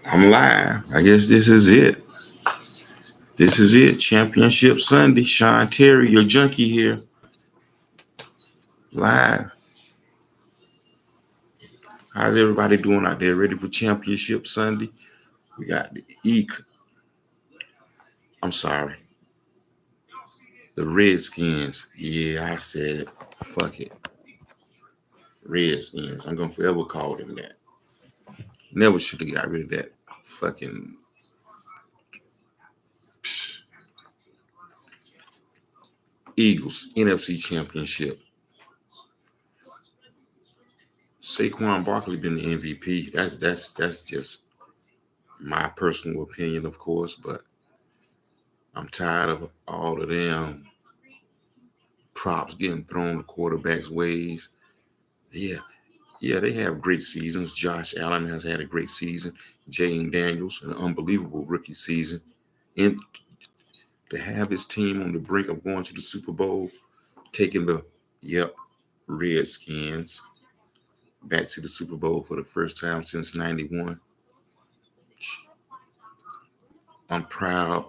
I'm live. I guess this is it. This is it. Championship Sunday. Sean Terry, your junkie here. Live. How's everybody doing out there? Ready for Championship Sunday? We got the I'm sorry. The Redskins. Yeah, I said it. Fuck it. Redskins. I'm gonna forever call them that. Never should have got rid of that fucking Eagles NFC Championship. Saquon Barkley been the MVP. That's just my personal opinion, of course, but I'm tired of all of them props getting thrown the quarterback's ways. Yeah, they have great seasons. Josh Allen has had a great season. Jaden Daniels, an unbelievable rookie season. And to have his team on the brink of going to the Super Bowl, taking the Redskins back to the Super Bowl for the first time since '91. I'm proud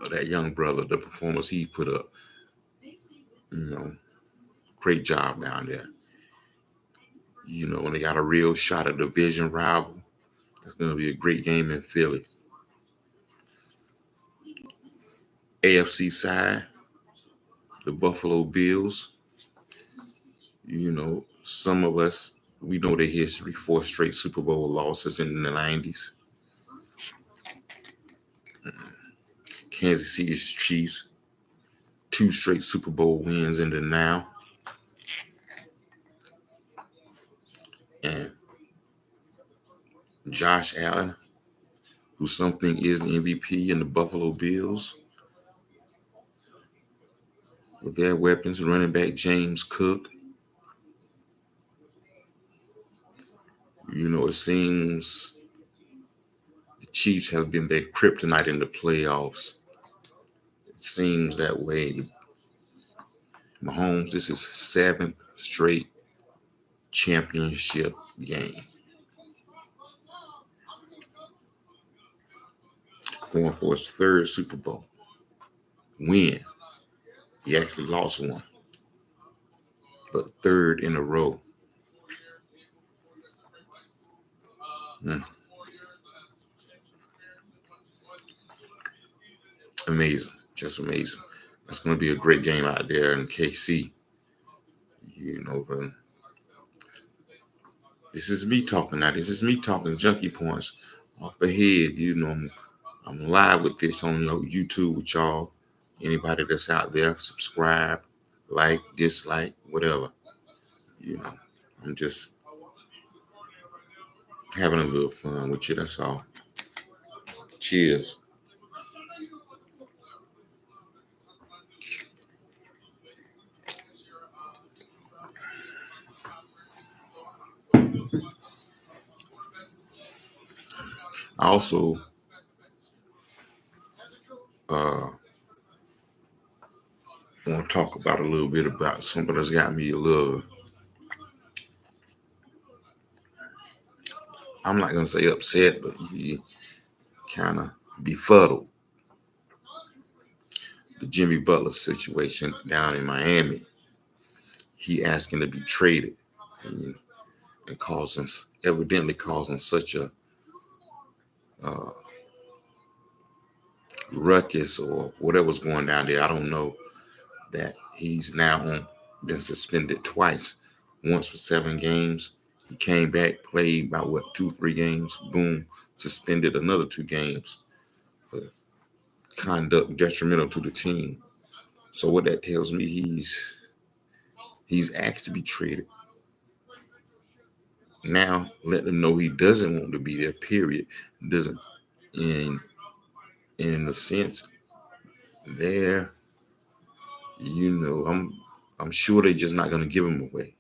of that young brother, the performance he put up. Great job down there. And they got a real shot at division rival. It's going to be a great game in Philly. AFC side, the Buffalo Bills. Some of us, we know their history, 4 straight Super Bowl losses in the 90s. Kansas City Chiefs, 2 straight Super Bowl wins in the now. And Josh Allen, who something is the MVP in the Buffalo Bills. With their weapons, running back James Cook. It seems the Chiefs have been their kryptonite in the playoffs. It seems that way. Mahomes, this is 7th straight championship game. Going for his 3rd Super Bowl win. He actually lost one, but 3rd in a row. Amazing. Just amazing. That's going to be a great game out there in KC. This is me talking now. This is me talking Junkie Points off the head. I'm live with this on YouTube with y'all. Anybody that's out there, subscribe, like, dislike, whatever. I'm just having a little fun with you. That's all. Cheers. I also want to talk about a little bit about something that's got me a little, I'm not going to say upset, but kind of befuddled. The Jimmy Butler situation down in Miami. He asking to be traded and evidently causing such a ruckus or whatever's going down there. I don't know that he's now been suspended twice. Once for 7 games. He came back, played about 2-3 games. Boom, suspended another 2 games for conduct detrimental to the team. So what that tells me, he's asked to be traded. Now let them know he doesn't want to be there. Period. Doesn't in a sense there. I'm sure they're just not going to give him away.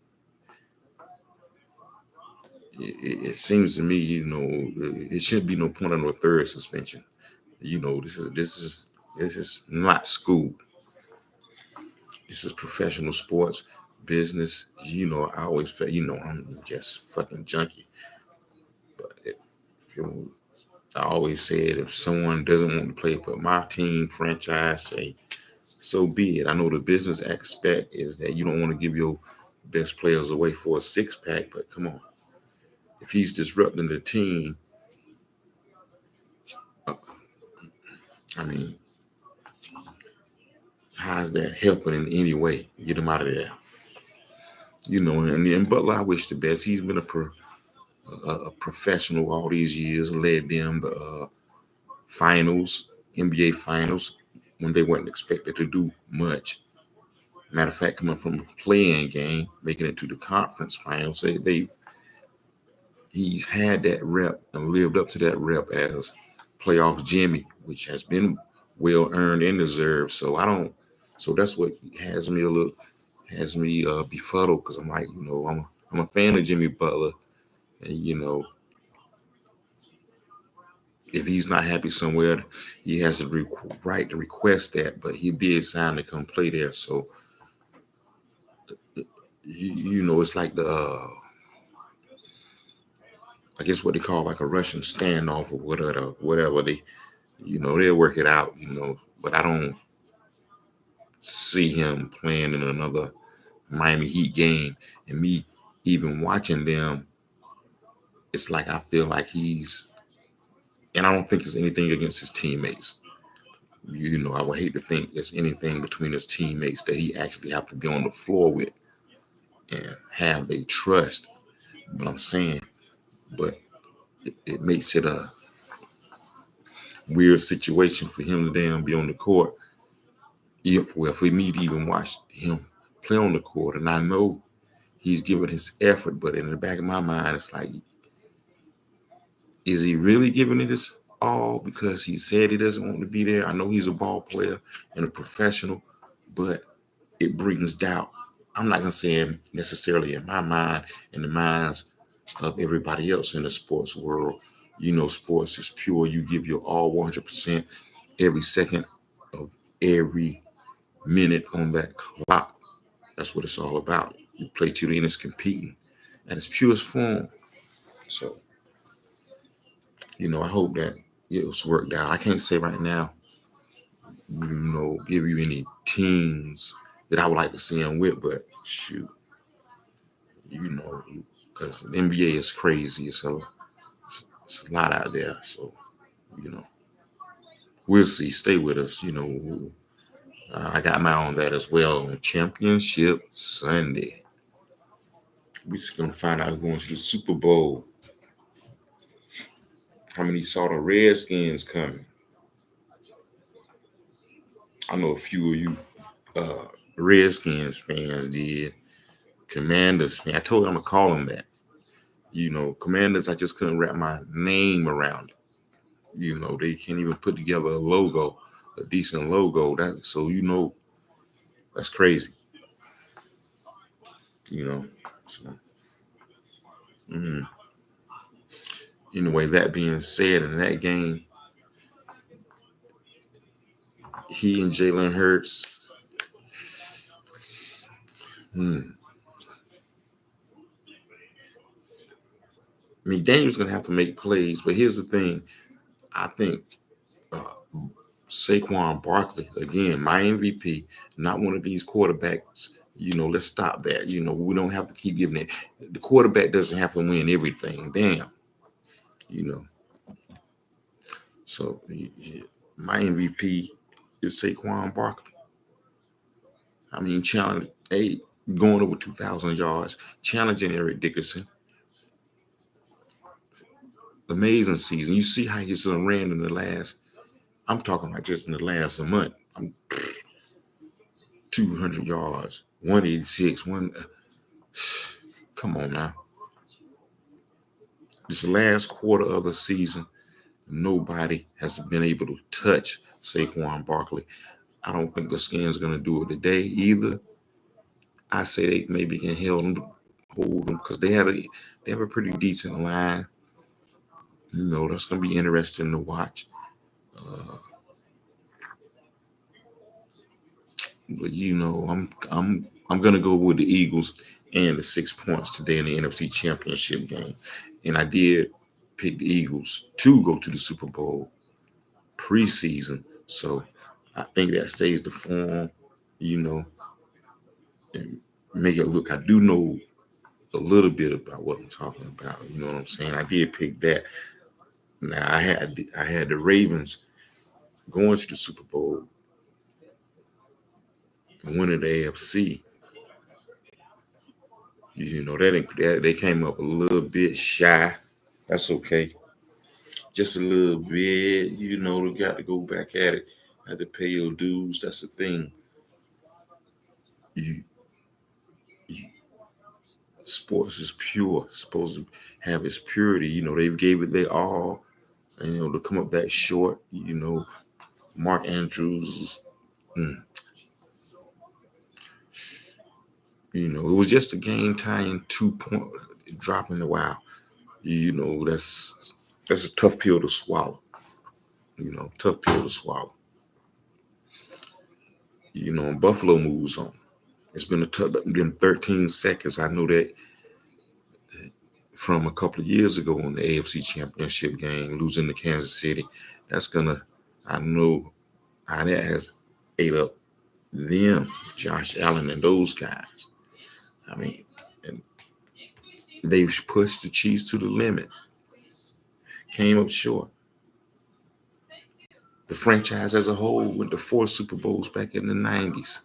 It seems to me, it shouldn't be no point on a 3rd suspension. This is not school. This is professional sports business. I always feel, I'm just fucking junkie. But I always said if someone doesn't want to play for my team franchise, say so be it. I know the business aspect is that you don't want to give your best players away for a six pack, but come on, if he's disrupting the team, uh, I mean, how's that helping in any way? Get him out of there, And Butler, I wish the best. He's been a professional all these years, led them the finals, NBA finals, when they weren't expected to do much. Matter of fact, coming from a playing game, making it to the conference finals, he's had that rep and lived up to that rep as playoff Jimmy, which has been well earned and deserved. So that's what has me befuddled because I'm like, I'm a fan of Jimmy Butler, and if he's not happy somewhere, he has the right to request that. But he did sign to come play there, so it's like the I guess what they call like a Russian standoff or whatever they'll work it out, But I don't see him playing in another Miami Heat game, and me even watching them, it's like I feel like and I don't think it's anything against his teammates. I would hate to think it's anything between his teammates that he actually have to be on the floor with and have they trust. But I'm saying, but it makes it a weird situation for him to damn be on the court. For me to even watch him play on the court, and I know he's giving his effort, but in the back of my mind, it's like, is he really giving it his all because he said he doesn't want to be there? I know he's a ball player and a professional, but it brings doubt. I'm not gonna say necessarily in my mind, in the minds of everybody else in the sports world. Sports is pure. You give your all 100% every second of every minute on that clock. That's what it's all about. You play to the end, it's competing at its purest form. So, I hope that it's worked out. I can't say right now, give you any teams that I would like to see him with, but shoot, because the NBA is crazy. It's a lot out there. So, you know, we'll see. Stay with us. I got my on that as well on Championship Sunday. We're just gonna find out who's going to the Super Bowl. How many saw the Redskins coming? I know a few of you Redskins fans did. Commanders fan. I told them I'm gonna call them that. Commanders, I just couldn't wrap my name around it. They can't even put together a decent logo. That's crazy. So mm. Anyway, that being said, in that game, he and Jalen Hurts. Daniel's gonna have to make plays, but here's the thing. I think uh, Saquon Barkley, again, my MVP, not one of these quarterbacks. Let's stop that. We don't have to keep giving it. The quarterback doesn't have to win everything. Damn. You know. So my MVP is Saquon Barkley. Challenge going over 2,000 yards, challenging Eric Dickerson. Amazing season. You see how he's ran in the last. I'm talking about just in the last month. 200 yards, 186, Come on now. This last quarter of the season, nobody has been able to touch Saquon Barkley. I don't think the Skins are going to do it today either. I say they maybe can hold them because they have a pretty decent line. That's going to be interesting to watch. But I'm going to go with the Eagles and the 6 points today in the NFC Championship game. And I did picked the Eagles to go to the Super Bowl preseason. So I think that stays the form, you know, and make it look. I do know a little bit about what I'm talking about. You know what I'm saying? I did pick that. Now I had the Ravens going to the Super Bowl and winning the AFC. You know that they came up a little bit shy. That's okay. Just a little bit. You know, they got to go back at it. Had to pay your dues. That's the thing. You, you sports is pure. Supposed to have its purity. You know, they gave it their all. And, you know, to come up that short. You know, Mark Andrews. mm, You know, it was just a game tying 2 point drop in the wow. You know, that's a tough pill to swallow. You know, tough pill to swallow. You know, and Buffalo moves on. It's been a tough them 13 seconds. I know that from a couple of years ago in the AFC Championship game, losing to Kansas City. That's gonna I know how that has ate up them, Josh Allen and those guys. I mean, and they've pushed the Chiefs to the limit. Came up short. The franchise as a whole went to 4 Super Bowls back in the 90s.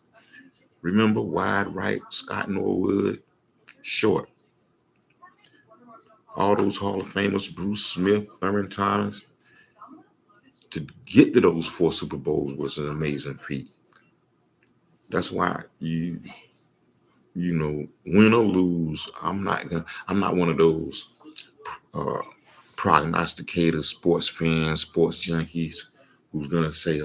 Remember, wide right, Scott Norwood, short. All those Hall of Famers, Bruce Smith, Thurman Thomas. To get to those 4 Super Bowls was an amazing feat. That's why you know, win or lose, I'm not one of those uh, prognosticators, sports fans, sports junkies who's gonna say,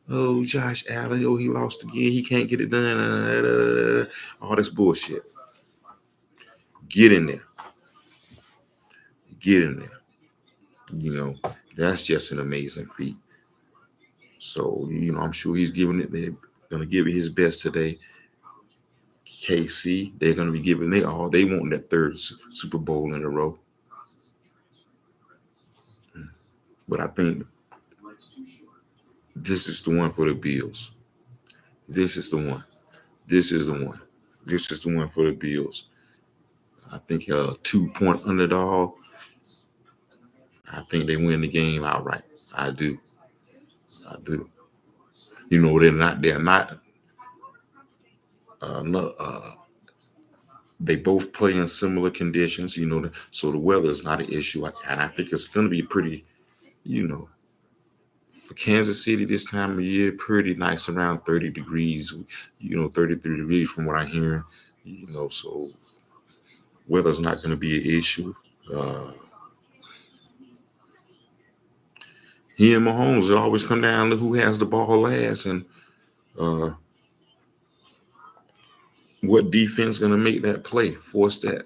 "Oh, Josh Allen, oh he lost again, he can't get it done." All this bullshit. Get in there, get in there. You know, that's just an amazing feat. So you know, I'm sure he's giving it. They're gonna give it his best today. KC, they're gonna be giving they all. They want that third Super Bowl in a row. But I think this is the one for the Bills. This is the one. This is the one. This is the one for the Bills. I think 2 point underdog. I think they win the game outright. I do. I do. You know they're not no, they both play in similar conditions. You know, so the weather is not an issue, and I think it's going to be pretty. You know, for Kansas City this time of year, pretty nice around 30 degrees. You know, 33 degrees from what I hear. You know, so weather's not going to be an issue. Uh, he and Mahomes it always come down to who has the ball last and uh, what defense going to make that play, force that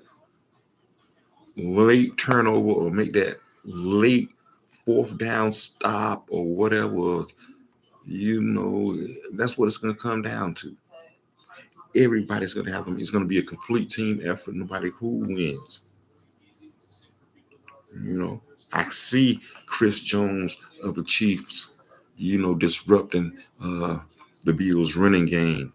late turnover or make that late fourth down stop or whatever. You know, that's what it's going to come down to. Everybody's going to have them. It's going to be a complete team effort. Nobody who wins. You know, I see Chris Jones of the Chiefs, you know, disrupting the Bills' running game.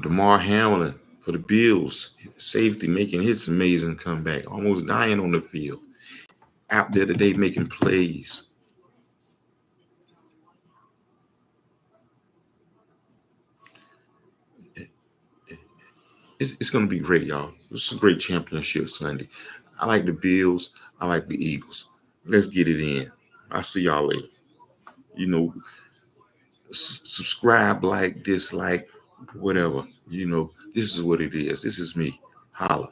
DeMar Hamlin for the Bills, safety making his amazing comeback, almost dying on the field. Out there today making plays. It's going to be great, y'all. It's a great championship Sunday. I like the Bills. I like the Eagles. Let's get it in. I'll see y'all later. You know, subscribe, like, dislike, whatever. You know, this is what it is. This is me. Holla.